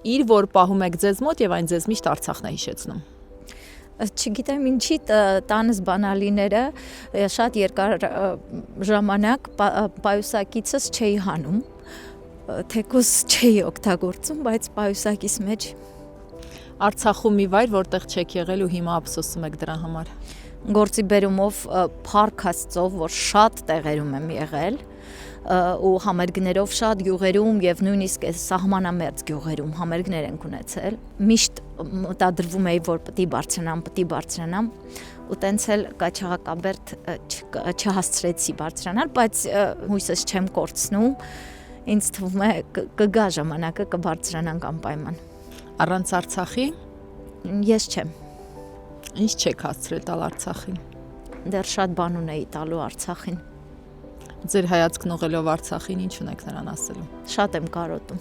իր որ պահում եք ձեզ մոտ եւ այն ձեզ միշտ Արցախն է հիշեցնում։ Չգիտեմ ինչի տանս բանալիները շատ երկար ժամանակ պայուսակիցս չէի հանում, թեկուզ չէի օգտագործում, բայց պայուսակիս մեջ։ Արցախում մի վայր, որտեղ չեք եղել ու հիմա ափսոսում եք դրա համար։ Գործի բերումով փառք Աստծո, որ շատ տեղերում եմ եղել ու համերգներով շատ գյուղերում եւ նույնիսկ այս սահմանամերձ գյուղերում համերգներ ենք ունեցել։ Միշտ մտադրվում էի, որ պիտի բարձրանամ ու տենց էլ Կաչաղակաբերդ չհասցրեցի բարձրանալ, բայց հույսս չեմ կորցնում։ Ինձ թվում է կգա ժամանակը կբարձրանանք անպայման։ Առանց Արցախի Ես չեմ։ Ինչ չեք հասցրել տալ Արցախին։ Դեռ շատ բան ունեի տալու Արցախին։ Ձեր հայացքն ուղղելով Արցախին, ինչ ունեք նրան ասելու։ Շատ եմ կարոտում։